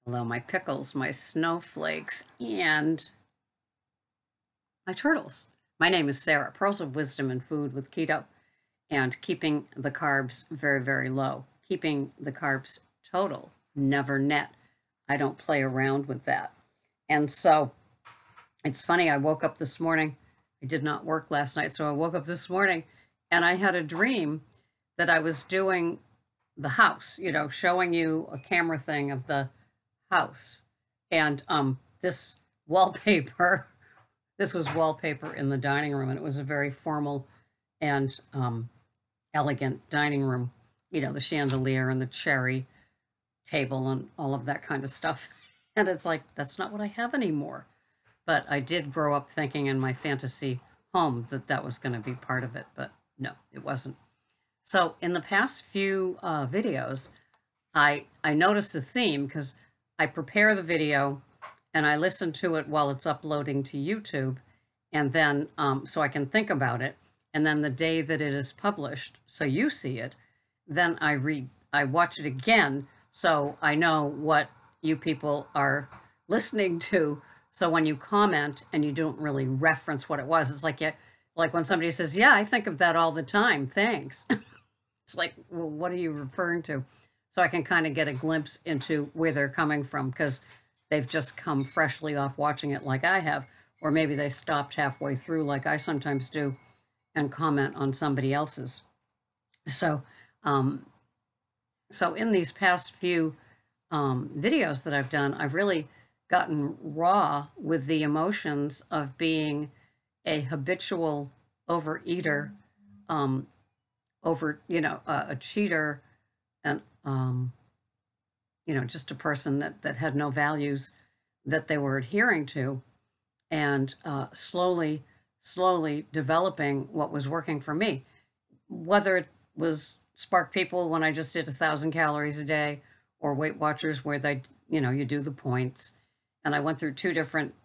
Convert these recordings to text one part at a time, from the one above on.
Hello, my pickles, my snowflakes, and my turtles. My name is Sarah, Pearls of Wisdom and Food with Keto, and keeping the carbs very, very low. Keeping the carbs total, never net. I don't play around with that. And so it's funny, I woke up this morning. I did not work last night, so I woke up this morning and I had a dream that I was doing the house, showing you a camera thing of the house. And this wallpaper, this was wallpaper in the dining room, and it was a very formal and elegant dining room. The chandelier and the cherry table and all of that kind of stuff. And it's like, that's not what I have anymore. But I did grow up thinking in my fantasy home that that was going to be part of it, but no, it wasn't. So in the past few videos, I noticed a theme because I prepare the video and I listen to it while it's uploading to YouTube, and then so I can think about it. And then the day that it is published, so you see it, then I watch it again, so I know what you people are listening to. So when you comment and you don't really reference what it was, it's like when somebody says, "Yeah, I think of that all the time. Thanks." It's like, well, what are you referring to? So I can kind of get a glimpse into where they're coming from because they've just come freshly off watching it like I have, or maybe they stopped halfway through like I sometimes do and comment on somebody else's. So, um, so in these past few videos that I've done, I've really gotten raw with the emotions of being a habitual overeater, a cheater, and just a person that had no values that they were adhering to, and slowly developing what was working for me, whether it was Spark People when I just did 1,000 calories a day, or Weight Watchers where you do the points, and I went through two different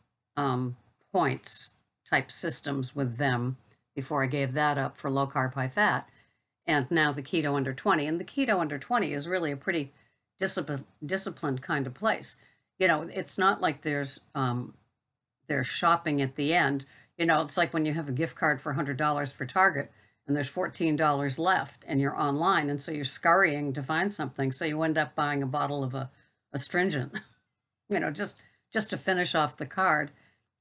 points type systems with them before I gave that up for low carb, high fat, and now the Keto Under 20. And the Keto Under 20 is really a pretty disciplined kind of place. It's not like there's shopping at the end. It's like when you have a gift card for $100 for Target and there's $14 left and you're online, and so you're scurrying to find something, so you end up buying a bottle of a astringent, just to finish off the card.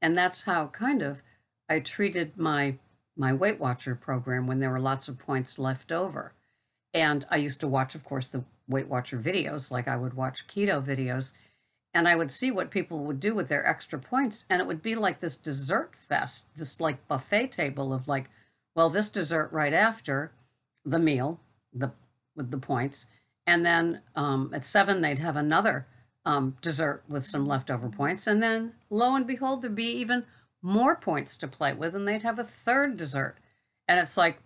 And that's how kind of I treated my Weight Watcher program when there were lots of points left over. And I used to watch, of course, the Weight Watcher videos, like I would watch keto videos, and I would see what people would do with their extra points. And it would be like this dessert fest, this like buffet table of like, well, this dessert right after the meal, with the points. And then at 7, they'd have another dessert with some leftover points. And then lo and behold, there'd be even more points to play with, and they'd have a third dessert. And it's like,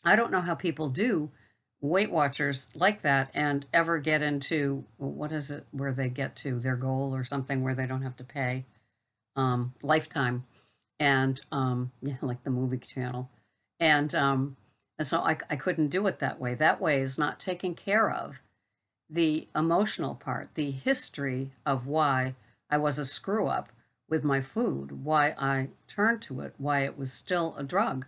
I don't know how people do Weight Watchers like that and ever get into, what is it, where they get to their goal or something where they don't have to pay lifetime, and yeah, like the movie channel. And so I couldn't do it that way. That way is not taking care of the emotional part, the history of why I was a screw up with my food, why I turned to it, why it was still a drug.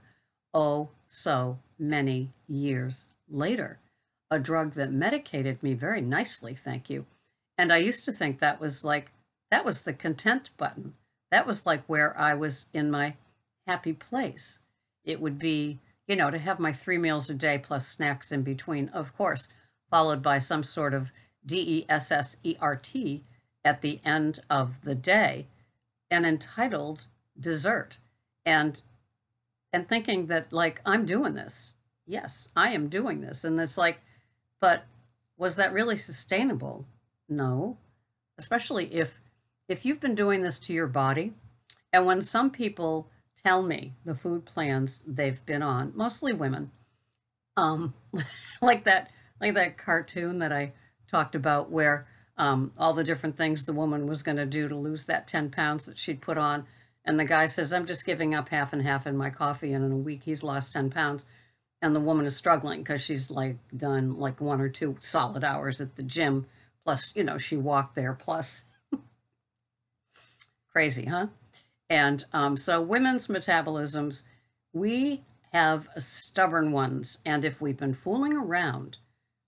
Oh, so many years later. A drug that medicated me very nicely, thank you. And I used to think that was the content button. That was like where I was in my happy place. It would be, to have my 3 meals a day plus snacks in between, of course, followed by some sort of DESSERT at the end of the day, an entitled dessert. And thinking that, like, I'm doing this. Yes, I am doing this. And it's like, but was that really sustainable? No, especially if you've been doing this to your body. And when some people tell me the food plans they've been on, mostly women, um, like that cartoon that I talked about where all the different things the woman was going to do to lose that 10 pounds that she'd put on. And the guy says, I'm just giving up half and half in my coffee. And in a week, he's lost 10 pounds. And the woman is struggling because she's like done like 1 or 2 solid hours at the gym, Plus, she walked there, plus crazy, huh? And so women's metabolisms, we have stubborn ones. And if we've been fooling around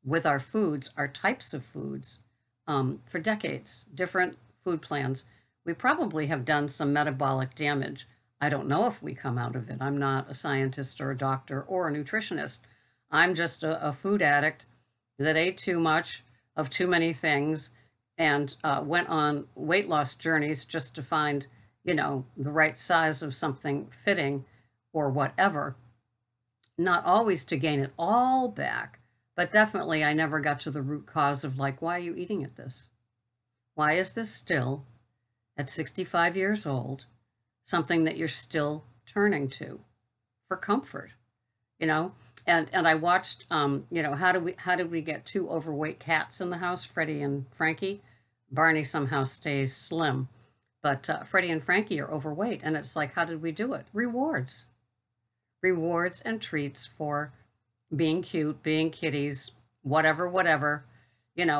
with our foods, our types of foods, for decades, different food plans, we probably have done some metabolic damage. I don't know if we come out of it. I'm not a scientist or a doctor or a nutritionist. I'm just a food addict that ate too much of too many things and went on weight loss journeys just to find, the right size of something fitting or whatever. Not always to gain it all back, but definitely I never got to the root cause of like, why are you eating at this? Why is this still, at 65 years old, something that you're still turning to for comfort? And I watched, how did we get two overweight cats in the house, Freddie and Frankie? Barney somehow stays slim, but Freddie and Frankie are overweight, and it's like, how did we do it? Rewards and treats for being cute, being kitties, whatever.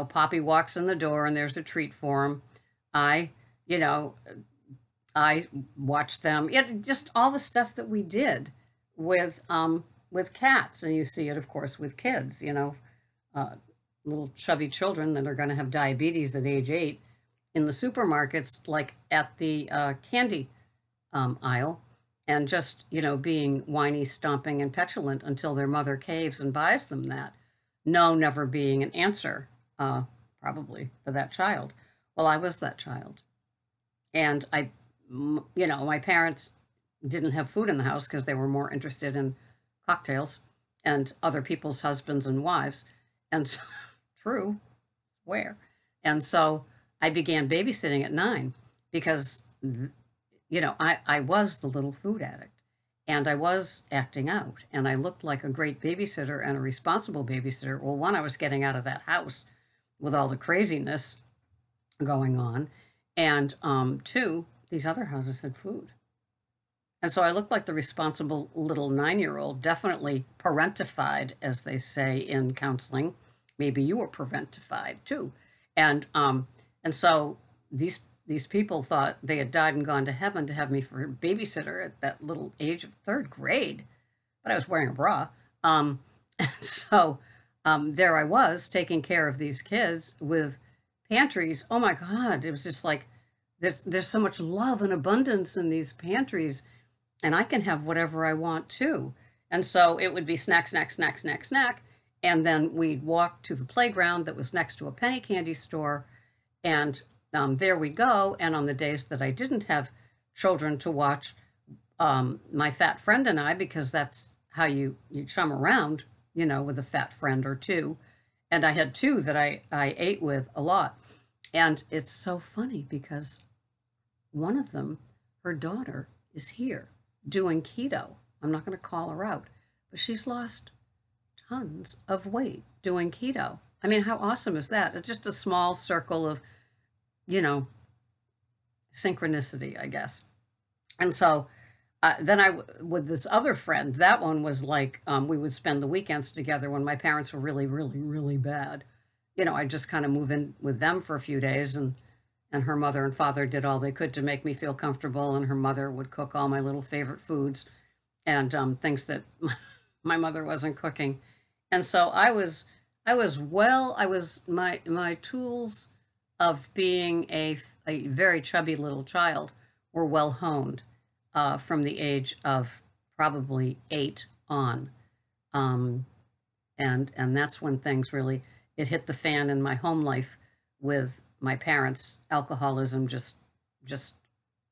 Poppy walks in the door and there's a treat for him. I watch them. Yeah, just all the stuff that we did with cats, and you see it, of course, with kids. Little chubby children that are going to have diabetes at age 8 in the supermarkets, like at the candy aisle, and just being whiny, stomping, and petulant until their mother caves and buys them that. No, never being an answer, probably for that child. Well, I was that child, and my parents didn't have food in the house because they were more interested in cocktails and other people's husbands and wives. And so, true, where? And so I began babysitting at 9 because, I was the little food addict and I was acting out and I looked like a great babysitter and a responsible babysitter. Well, one, I was getting out of that house with all the craziness going on. And two, these other houses had food. And so I looked like the responsible little 9-year-old, definitely parentified, as they say in counseling. Maybe you were parentified too. And so these people thought they had died and gone to heaven to have me for a babysitter at that little age of 3rd grade. But I was wearing a bra. And so there I was taking care of these kids with pantries. Oh my God, it was just like, there's so much love and abundance in these pantries, and I can have whatever I want too. And so it would be snack. And then we'd walk to the playground that was next to a penny candy store. And there we'd go. And on the days that I didn't have children to watch, my fat friend and I, because that's how you chum around, with a fat friend or two. And I had 2 that I ate with a lot. And it's so funny because one of them, her daughter, is here doing keto. I'm not going to call her out, but she's lost tons of weight doing keto. I mean, how awesome is that? It's just a small circle of, synchronicity, I guess. And so then with this other friend, that one was like, we would spend the weekends together when my parents were really, really, really bad. I'd just kind of move in with them for a few days, and her mother and father did all they could to make me feel comfortable, and her mother would cook all my little favorite foods and things that my mother wasn't cooking. And so my tools of being a very chubby little child were well honed from the age of probably 8 on. And that's when things really, it hit the fan in my home life with my parents' alcoholism just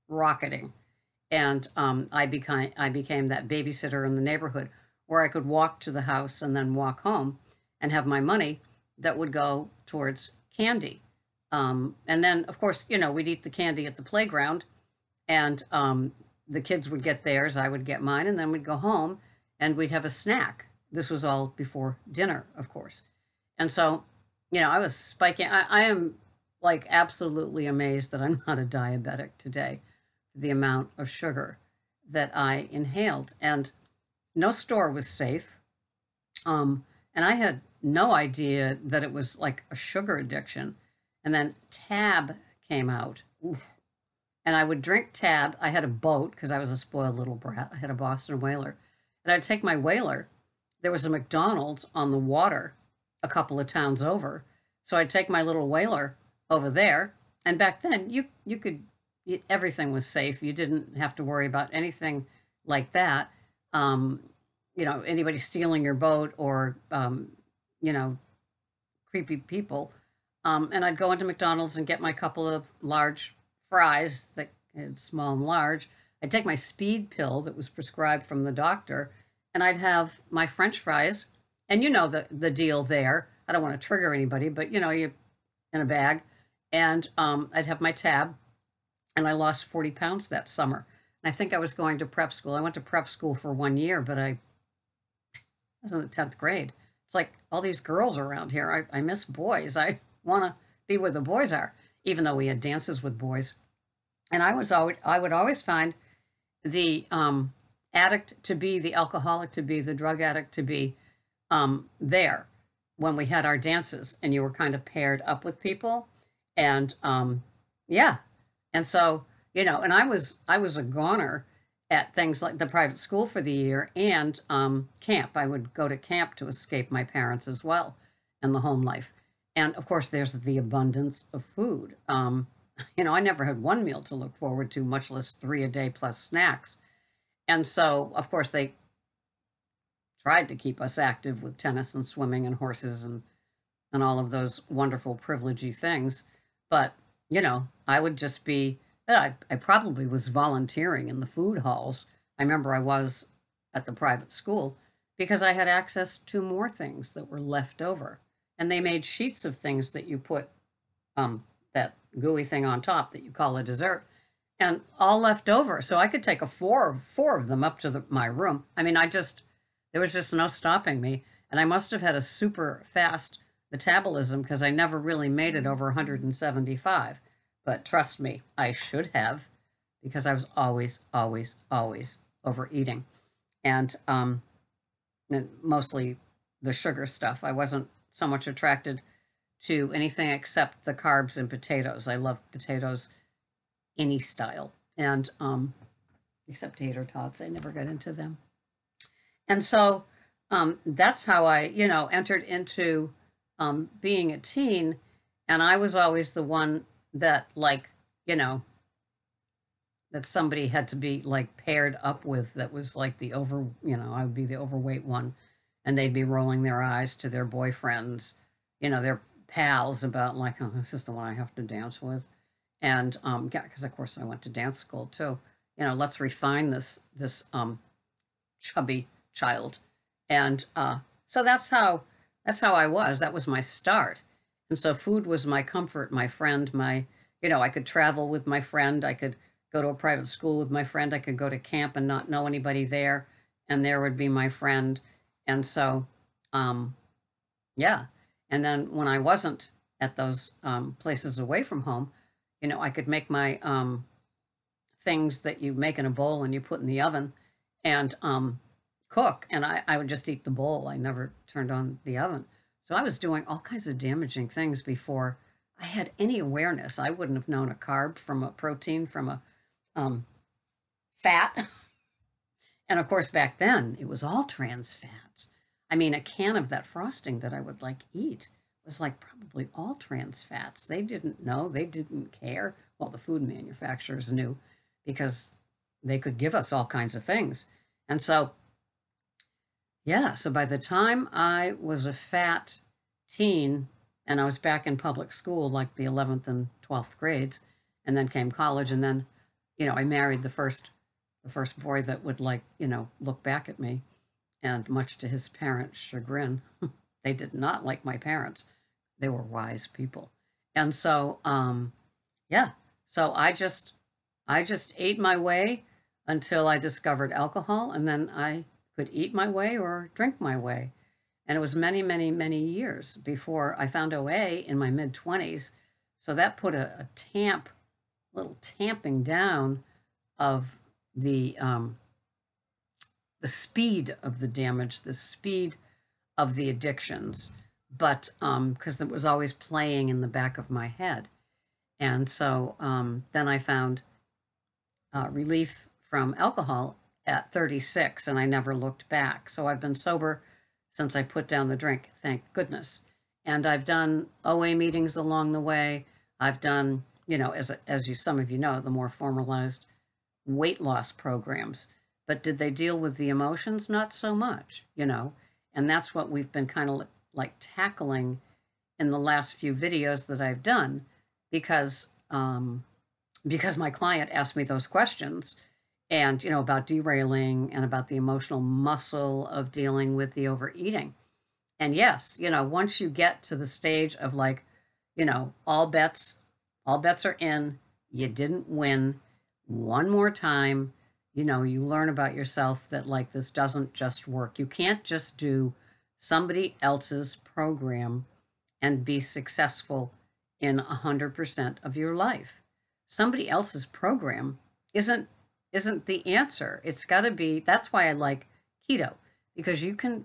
rocketing. And I became that babysitter in the neighborhood where I could walk to the house and then walk home and have my money that would go towards candy. And then, of course, we'd eat the candy at the playground, and the kids would get theirs, I would get mine, and then we'd go home and we'd have a snack. This was all before dinner, of course. And so, I was spiking. I am like absolutely amazed that I'm not a diabetic today, the amount of sugar that I inhaled. And no store was safe. And I had no idea that it was like a sugar addiction. And then Tab came out. Oof. And I would drink Tab. I had a boat because I was a spoiled little brat. I had a Boston whaler. And I'd take my whaler. There was a McDonald's on the water a couple of towns over. So I'd take my little whaler over there. And back then, you could, everything was safe. You didn't have to worry about anything like that. Anybody stealing your boat or, you know, creepy people. And I'd go into McDonald's and get my couple of large fries that had small and large. I'd take my speed pill that was prescribed from the doctor, and I'd have my French fries. And you know the deal there. I don't want to trigger anybody, but you in a bag. And I'd have my Tab, and I lost 40 pounds that summer. And I think I was going to prep school. I went to prep school for 1 year, but I was in the 10th grade. It's like all these girls around here. I miss boys. I want to be where the boys are, even though we had dances with boys. And I would always find the addict to be, the alcoholic to be, the drug addict to be there when we had our dances, and you were kind of paired up with people. And yeah. And so, and I was a goner at things like the private school for the year and camp. I would go to camp to escape my parents as well and the home life. And of course, there's the abundance of food. I never had one meal to look forward to, much less 3 a day plus snacks. And so, of course, they tried to keep us active with tennis and swimming and horses and all of those wonderful privilegey things. But, I would just be, I probably was volunteering in the food halls. I remember I was at the private school because I had access to more things that were left over. And they made sheets of things that you put that gooey thing on top that you call a dessert, and all left over. So I could take four of them up to my room. I mean, there was just no stopping me. And I must have had a super fast metabolism because I never really made it over 175. But trust me, I should have, because I was always, always, always overeating. And mostly the sugar stuff. I wasn't so much attracted to anything except the carbs and potatoes. I love potatoes any style. And except tater tots, I never got into them. And so that's how I, entered into being a teen. And I was always the one that, that somebody had to be paired up with, that was I would be the overweight one, and they'd be rolling their eyes to their boyfriends, their pals, about oh, this is the one I have to dance with. And because of course I went to dance school too. Let's refine this chubby child. And so that's how I was. That was my start. And so food was my comfort, my friend, I could travel with my friend. I could go to a private school with my friend. I could go to camp and not know anybody there, and there would be my friend. And so, yeah. And then when I wasn't at those places away from home, I could make my things that you make in a bowl and you put in the oven and cook. And I would just eat the bowl. I never turned on the oven. So I was doing all kinds of damaging things before I had any awareness. I wouldn't have known a carb from a protein from a fat. And of course, back then, it was all trans fats. I mean, a can of that frosting that I would eat was probably all trans fats. They didn't know. They didn't care. Well, the food manufacturers knew because they could give us all kinds of things. And so, yeah, so by the time I was a fat teen and I was back in public school, the 11th and 12th grades, and then came college, and then, I married the first boy that would look back at me, and much to his parents' chagrin, they did not like my parents. They were wise people. And so, yeah, so I just ate my way until I discovered alcohol, and then I could eat my way or drink my way. And it was many, many, many years before I found OA in my mid-20s. So that put a little tamping down of the speed of the damage, the speed of the addictions. but because it was always playing in the back of my head. And so then I found relief from alcohol at 36, and I never looked back. So I've been sober since I put down the drink, thank goodness. And I've done OA meetings along the way. I've done, as you some of you know, the more formalized weight loss programs. But did they deal with the emotions? Not so much. And that's what we've been kind of like tackling in the last few videos that I've done, because my client asked me those questions, and about derailing and about the emotional muscle of dealing with the overeating. And yes, once you get to the stage of like, all bets are in, you didn't win, one more time, you learn about yourself that like this doesn't just work. You can't just do somebody else's program and be successful in 100% of your life. Somebody else's program isn't the answer. It's got to be. That's why I like keto, because you can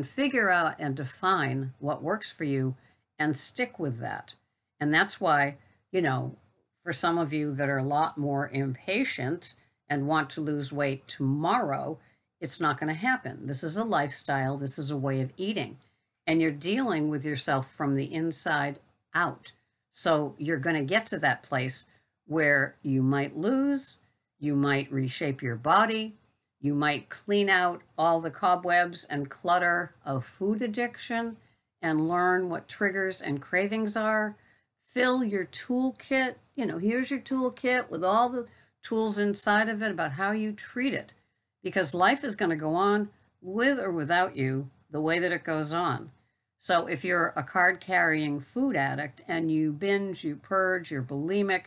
figure out and define what works for you and stick with that. And that's why, for some of you that are a lot more impatient and want to lose weight tomorrow, it's not going to happen. This is a lifestyle. This is a way of eating. And you're dealing with yourself from the inside out. So you're going to get to that place where you might lose, you might reshape your body, you might clean out all the cobwebs and clutter of food addiction and learn what triggers and cravings are. Fill your toolkit. Here's your toolkit with all the tools inside of it about how you treat it, because life is going to go on with or without you the way that it goes on. So if you're a card-carrying food addict and you binge, you purge, you're bulimic,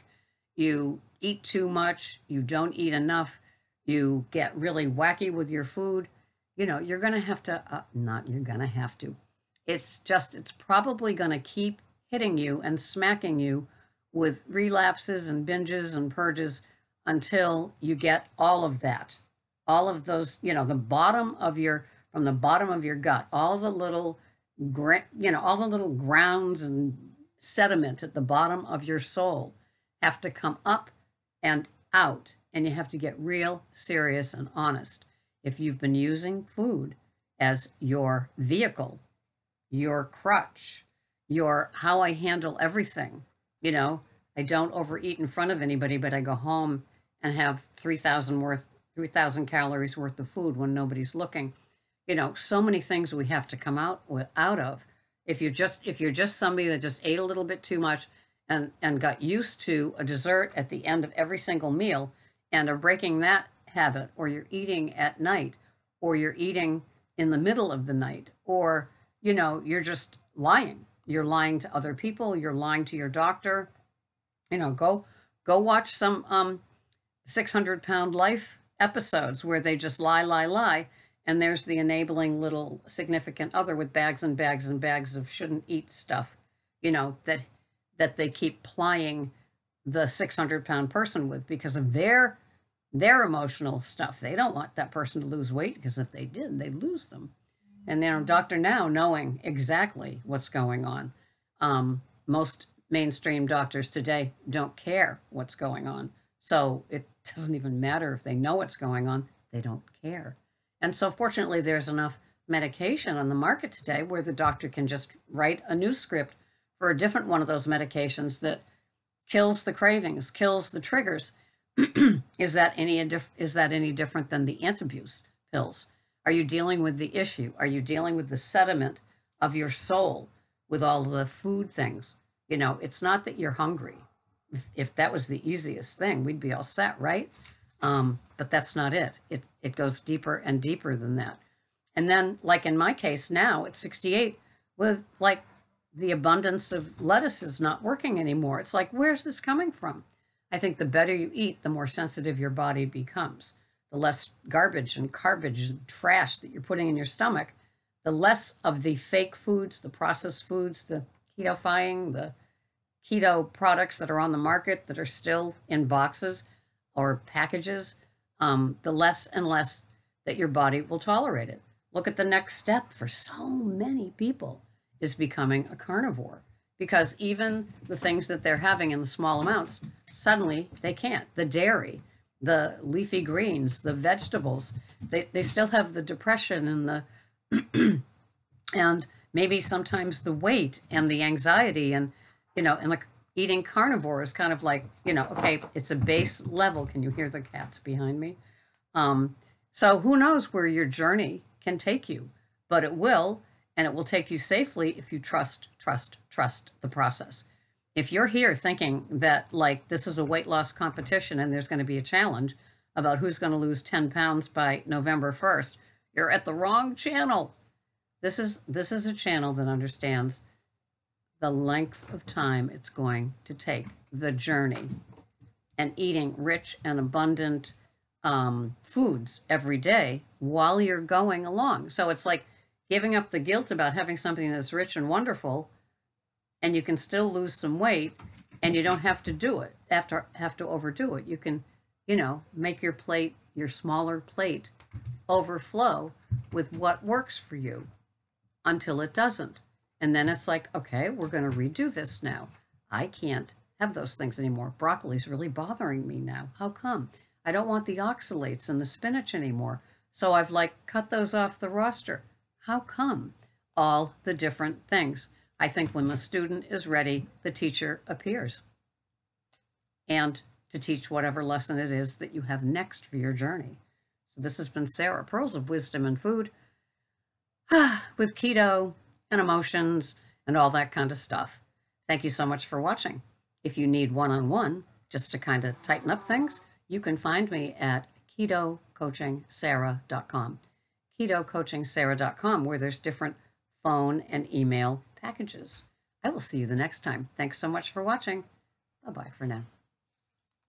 you eat too much, you don't eat enough, you get really wacky with your food, you're going to have to, not you're going to have to. It's probably going to keep hitting you and smacking you with relapses and binges and purges until you get all of that. All of those, from the bottom of your gut, all the little grounds and sediment at the bottom of your soul have to come up and out, and you have to get real serious and honest. If you've been using food as your vehicle, your crutch, your how I handle everything, I don't overeat in front of anybody, but I go home and have 3,000 calories worth of food when nobody's looking. So many things we have to come out of. If you're just somebody that just ate a little bit too much and got used to a dessert at the end of every single meal and are breaking that habit, or you're eating at night, or you're eating in the middle of the night, or you're just lying. You're lying to other people, you're lying to your doctor. Go watch some 600-pound life episodes where they just lie, and there's the enabling little significant other with bags and bags and bags of shouldn't eat stuff, that they keep plying the 600-pound person with because of their emotional stuff. They don't want that person to lose weight, because if they did, they'd lose them. And they're Dr. Now knowing exactly what's going on. Most mainstream doctors today don't care what's going on. So it doesn't even matter if they know what's going on. They don't care. And so fortunately, there's enough medication on the market today where the doctor can just write a new script for a different one of those medications that kills the cravings, kills the triggers. Is that any different than the antabuse pills? Are you dealing with the issue? Are you dealing with the sediment of your soul with all the food things? It's not that you're hungry. If that was the easiest thing, we'd be all set, right? But that's not it. It goes deeper and deeper than that. And then, like in my case now at 68, with like the abundance of lettuce is not working anymore. It's like, where's this coming from? I think the better you eat, the more sensitive your body becomes. The less garbage and garbage and trash that you're putting in your stomach, the less of the fake foods, the processed foods, the ketofying, the keto products that are on the market that are still in boxes or packages, the less and less that your body will tolerate it. Look at the next step for so many people. is becoming a carnivore, because even the things that they're having in the small amounts, suddenly they can't. The dairy, the leafy greens, the vegetables, they still have the depression and the and maybe sometimes the weight and the anxiety, and and like eating carnivore is kind of like, okay, it's a base level. Can you hear the cats behind me? So who knows where your journey can take you, but it will, and it will take you safely if you trust the process. If you're here thinking that like this is a weight loss competition and there's going to be a challenge about who's going to lose 10 pounds by November 1st, you're at the wrong channel. This is a channel that understands the length of time it's going to take, the journey, and eating rich and abundant foods every day while you're going along. So it's like giving up the guilt about having something that's rich and wonderful, and you can still lose some weight, and you don't have to do it, have to overdo it. You can, make your plate, your smaller plate, overflow with what works for you until it doesn't. And then it's like, okay, we're going to redo this now. I can't have those things anymore. Broccoli's really bothering me now. How come? I don't want the oxalates and the spinach anymore. So I've like cut those off the roster. How come? All the different things. I think when the student is ready, the teacher appears. And to teach whatever lesson it is that you have next for your journey. So this has been Sarah, Pearls of Wisdom and Food, with keto and emotions and all that kind of stuff. Thank you so much for watching. If you need one-on-one, just to kind of tighten up things, you can find me at ketocoachingsarah.com. ketocoachingsarah.com, where there's different phone and email packages. I will see you the next time. Thanks so much for watching. Bye-bye for now.